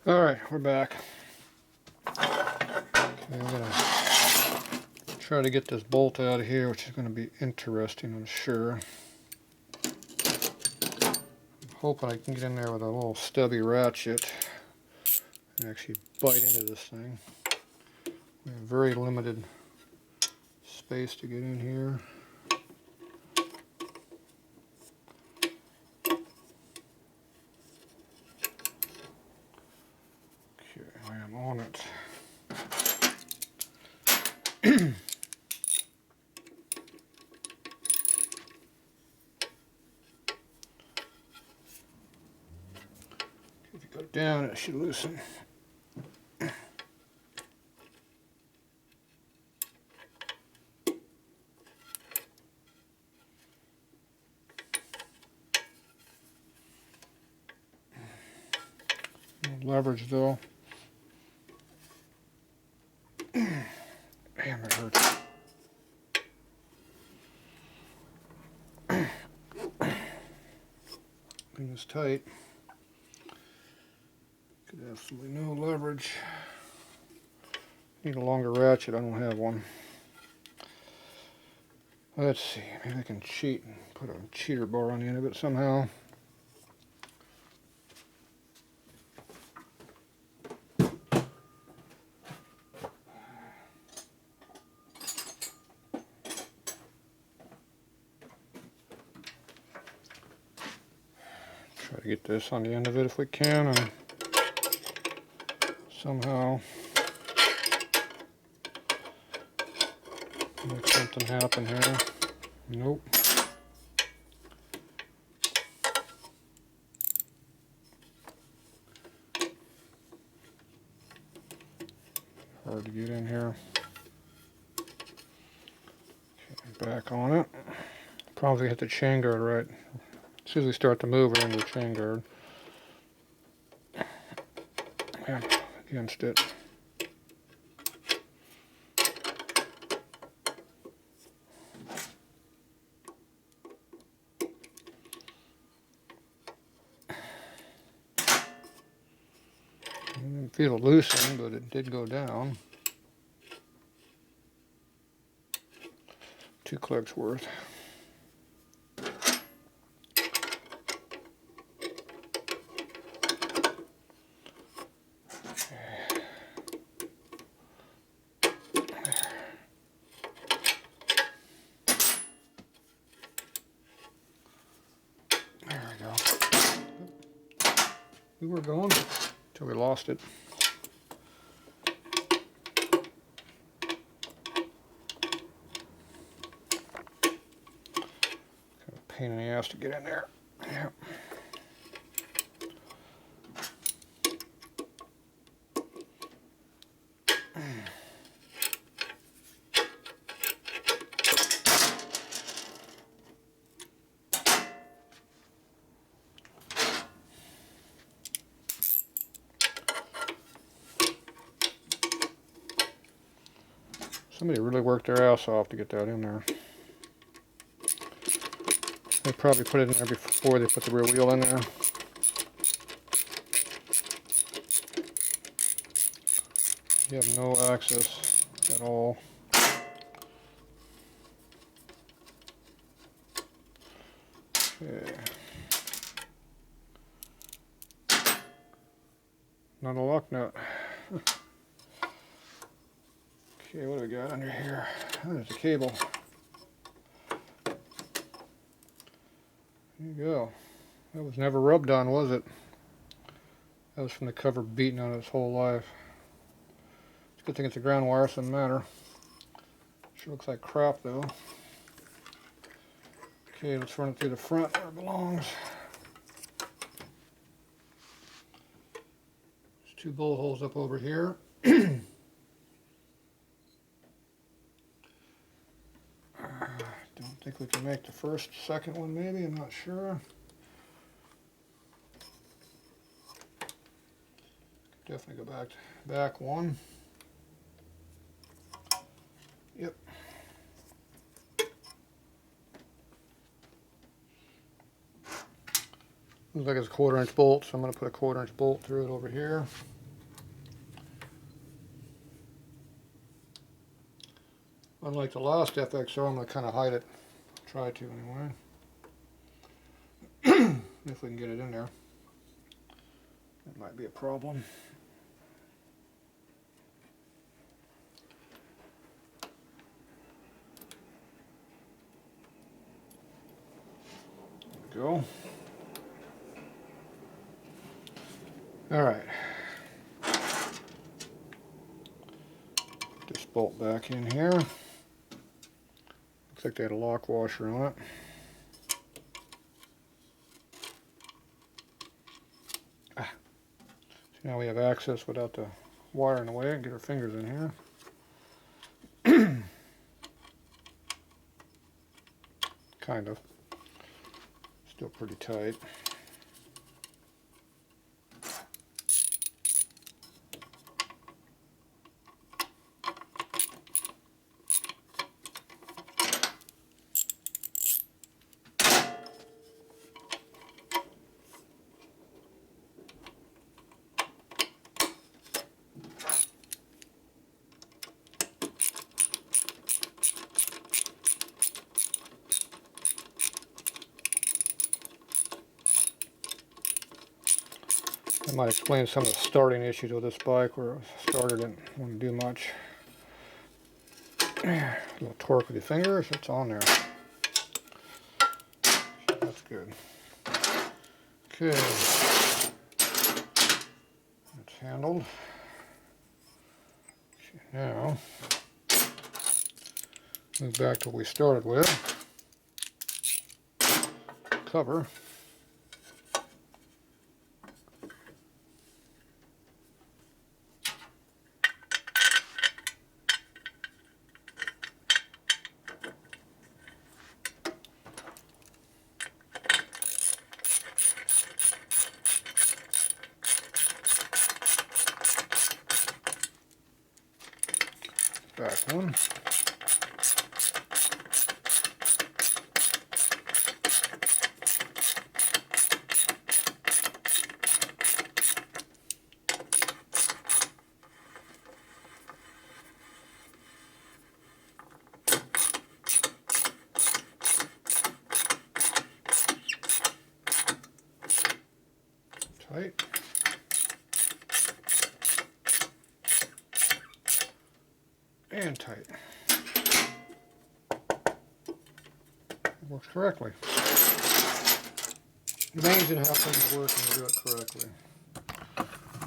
Alright, we're back. Okay, I'm gonna try to get this bolt out of here, which is going to be interesting, I'm sure. I'm hoping I can get in there with a little stubby ratchet and actually bite into this thing. We have very limited space to get in here. Okay, I am on it. If you go down, it should loosen. No leverage though. Damn, it hurts. Thing is tight. Could absolutely no leverage. Need a longer ratchet, I don't have one. Let's see, maybe I can cheat and put a cheater bar on the end of it somehow. Try to get this on the end of it if we can, and somehow make something happen here. Nope. Hard to get in here. Okay, back on it. Problem is we hit the chain guard right. As soon as we start to move, we're into the chain guard. And against it. I didn't feel it loosen, but it did go down. 2 clicks worth. There we go. We were going until we lost it. Pain in the ass to get in there. Yep. Somebody really worked their ass off to get that in there. They probably put it in there before they put the rear wheel in there. You have no access at all. Okay. Not a lock nut. Okay, what do we got under here? Oh, there's a cable. There you go. That was never rubbed on, was it? That was from the cover beating on it its whole life. It's a good thing it's a ground wire, so it doesn't matter. Sure looks like crap though. Okay, let's run it through the front where it belongs. There's 2 bolt holes up over here. Don't think we can make the first, second one maybe, I'm not sure. Definitely go back one. Yep. Looks like it's a 1/4 inch bolt, so I'm going to put a 1/4 inch bolt through it over here. Unlike the last FXR, I'm going to kind of hide it. Try to anyway. If we can get it in there. That might be a problem. There we go. All right. This bolt back in here. Looks like they had a lock washer on it. So now we have access without the wire in the way and get our fingers in here. Kind of. Still pretty tight. That might explain some of the starting issues with this bike where it started and didn't want to do much. A little torque with your fingers, it's on there. That's good. Okay. It's handled. Now, move back to what we started with. Cover. Back one. Tight. And tight. It works correctly. Amazing how things work when you do it correctly.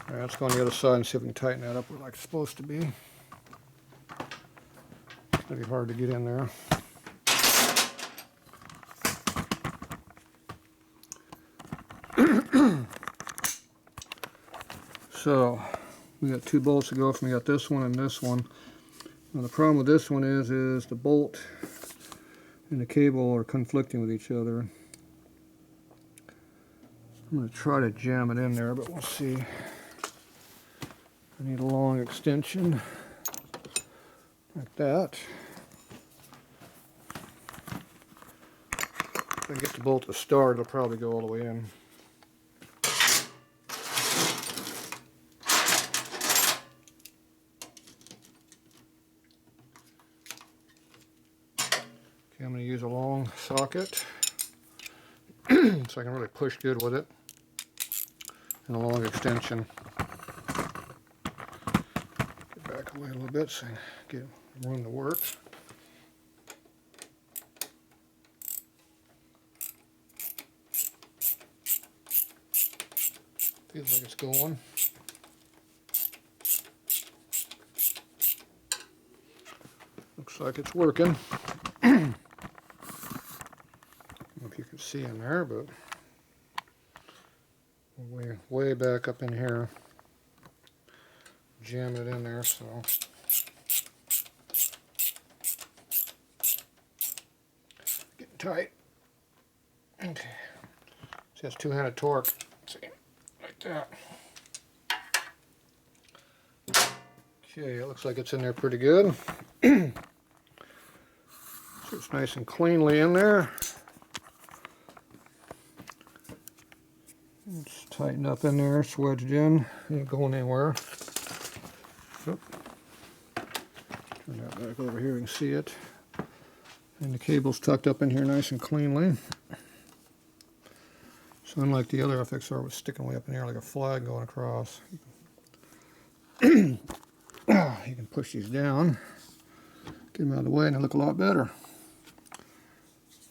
Alright, let's go on the other side and see if we can tighten that up like it's supposed to be. It's going to be hard to get in there. So, we got two bolts to go from. We got this one and this one. Now the problem with this one is the bolt and the cable are conflicting with each other. I'm going to try to jam it in there, but we'll see. I need a long extension like that. If I get the bolt to start, it'll probably go all the way in. Okay, I'm going to use a long socket so I can really push good with it, and a long extension. Get back away a little bit so I can get room to work. Feels like it's going. Looks like it's working. I don't know if you can see in there, but we're way back up in here. Jam it in there, so. Getting tight. Okay. See, that's two-handed torque. Let's see, like that. Okay, it looks like it's in there pretty good. So it's nice and cleanly in there. It's tightened up in there, swedged in, ain't going anywhere. Oop. Turn that back over here, you can see it. And the cable's tucked up in here nice and cleanly. So unlike the other FXR was sticking way up in here like a flag going across, you can push these down, get them out of the way, and they look a lot better.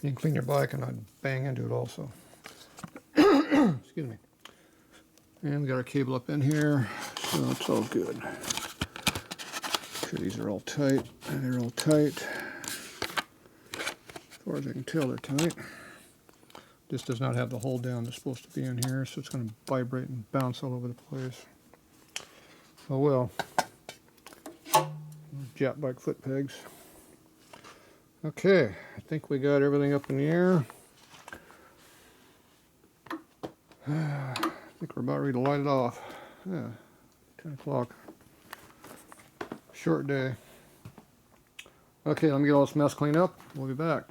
You can clean your bike and not bang into it also. Excuse me. And we got our cable up in here, so it's all good. Okay, these are all tight, and they're all tight. As far as I can tell, they're tight. This does not have the hold down that's supposed to be in here, so it's going to vibrate and bounce all over the place. Oh well. Jap bike foot pegs. Okay, I think we got everything up in the air. I think we're about ready to light it off. Yeah, 10 o'clock. Short day. Okay, let me get all this mess cleaned up. We'll be back.